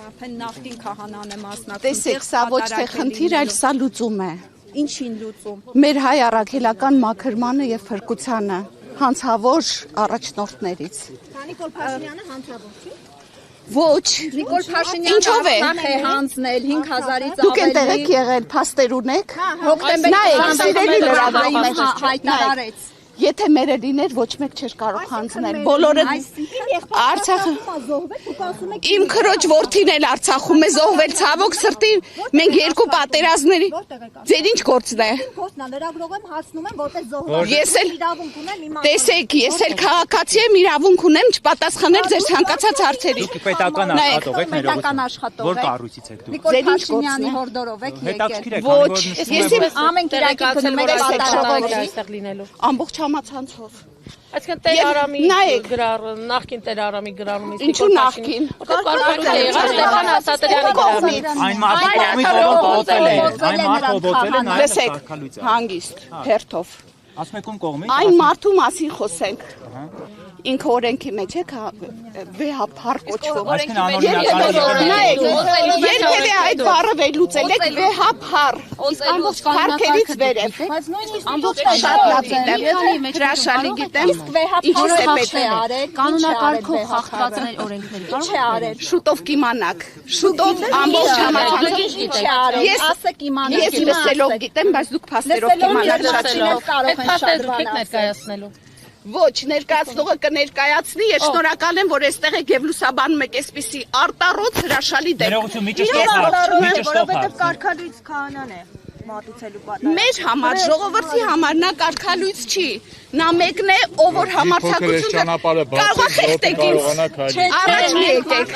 նախկին քահանան է մասնակցում։ Տեսեք, սա ոչ թե խնդիր, այլ սա լուծում է։ Ինչին լուծում։ Մեր հայ առաքելական մաքրմանը եւ փրկությանը հանցավոր առաջնորդներից։ Նիկոլ Փաշինյանը հանցավոր չի։ Ոչ։ Նիկոլ Փաշինյանը Արցախ է հանձնել 5000-ից Դուք այնտեղ եք եղել, փաստեր ունեք։ հոկտեմբերի սիրելի լրագրողներ, հայտարարեց։ Եթե մերը լիներ, ոչ մեկ չէր կարող հանձնել։ Բոլորը Արցախը իմ քրոջ որդին էլ Արցախում է զոհվել, ցավոք սրտի, մենք երկու պատերազմների։ Ձեր ինչ գործն է։ Փոստն լրագրող եմ հասնում եմ, որտեղ զոհվել։ Ես էլ իրավունք ունեմ իմ տեսեք, ես էլ քաղաքացի եմ, իրավունք ունեմ չպատասխանել ձեր ցանկացած հարցերի։ Դուք պետական աշխատող եք, պետական աշխատող Որ եք։ կառույցից եք դուք։ Նիկոլ Փաշինյանի հորդորով եք եկել։ Հետաքրքիր է, Ոչ, ես ես ամեն կիրակի գնում եք պատասխանատվի այստեղ լինելու։ ամբողջ համացանցով։ Այսինքն Տեր Արամի նայեք, նախկին Տեր Արամի գրառումից Ինչու նախկին։ Կարգավորություն է եղած Ստեփան Ասատրյանի գրառումից։ Այն մարդը կողմից ողոծել է, այն մարդը ողոծել է նայեք Լսեք, կարգալույցը։ հանգիստ, հերթով։ Ասում եք ում կողմից։ Այն մարդու մասին խոսենք։ Ինքը օրենքի մեջ է վեհափառ կոչվող։ Երբևէ այդ բառը վերլուծել եք վեհափառ։ Ամբողջ փառքերից վերև։ Ամբողջ շատ լավ գիտեմ, հրաշալի գիտեմ։ Ինչի՞ս է պետք։ կանոնակարգով խախտվածներ օրենքների։ Ինչ է արել։ Շուտով կիմանաք։ Շուտով ամբողջ համացանցով Ինչ է արել։ Ասեք իմանալու։ Ես լսելով գիտեմ, բայց դուք փաստերով կիմանաք շատ շնորհ։ Կարող են Այդ շատ դուք եք ներկայացնելու։ Ոչ, ներկայացնողը կներկայացնի, ես շնորհակալ եմ, որ այստեղ եք եւ լուսաբանում եք այսպիսի արտառոց հրաշալի դեպք։ Ներողություն, մի ճշտով Որովհետև կարգալույց քահանան է մատուցելու պատասխանը։ Մեր համար ժողովրդի համար նա կարգալույց չի, նա մեկն է, ով որ համարձակություն կարող է խեղդեք ինձ։ Առաջ մի եկեք։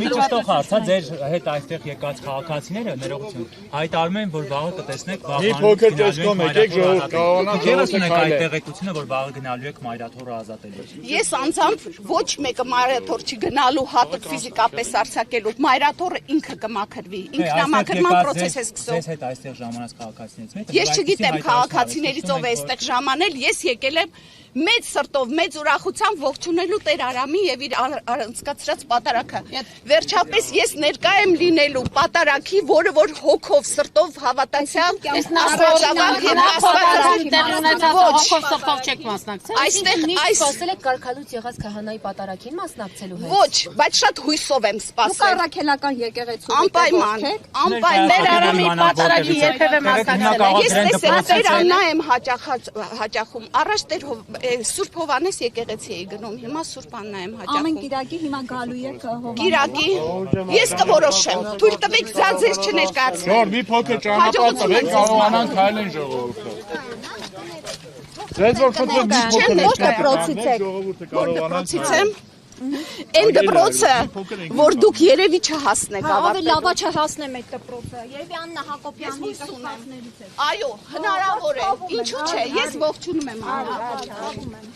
Մի ճշտով հարցա ձեր հետ այստեղ եկած քաղաքացիները ներողություն հայտարարում են, որ վաղը կտեսնեք Մի փոքր տեսքով եկեք ժողովուրդ կարողանա Եվս ունեք այդ տեղեկությունը, որ վաղը գնալու եք Մայրաթորը ազատելու։ Ես անձամբ ոչ մեկը Մայրաթոր չի գնալու հատուկ ֆիզիկապես արձակելու։ Մայրաթորը ինքը կմաքրվի, ինքնամաքրման process է սկսում։ Ձեզ հետ այստեղ ժամանած քաղաքացիներից մեկը։ Ես չգիտեմ քաղաքացիներից ով է այստեղ ժամանել, ես եկել եմ մեծ սրտով, մեծ ուրախությամբ ողջունելու Տեր Արամի եւ իր անցկացրած պատարագը։ Վերջապես ես ներկա եմ լինելու պատարագի, որը որ հոգով, սրտով հավատացյալ աստվածավախ եւ Հոգով սրտով չեք մասնակցել։ այստեղ Սպասել եք կարգալույց եղած քահանայի պատարագին մասնակցելու հետ։ ոչ, բայց շատ հույսով եմ Դուք սպասել։ առաքելական եկեղեցու Անպայման, անպայման Տեր Արամի պատարագի երբևէ մասնակցել Ես տեսեք Տեր Աննա եմ հաճախում։ Առաջ Տեր Սուրբ Հովանես եկեղեցի էի գնում, հիմա Սուրբ Աննա եմ Ամեն հաճախում։ կիրակի հիմա գալու եք Հովանես։ Կիրակի ես կորոշեմ։ Թույլ տվեք ձեզ չներկայացնել։ Շոր մի փոքր ճանապարհ տվեք կարողանան քայլեն ժողովուրդը։ Ձեզ որ խնդրում մի փոքր Ոչ դպրոցից եք։ ժողովուրդը Որ կարողանա դպրոցից եմ։ Այն դպրոցը, որ դուք երևի չհասնեք Ավելի ավարտել։ լավա չհասնեմ այդ դպրոցը։ Երևի Աննա Հակոբյանի կողմներից է։ Այո, հնարավոր է։ Ինչու՞ չէ, ես ողջունում եմ Աննա։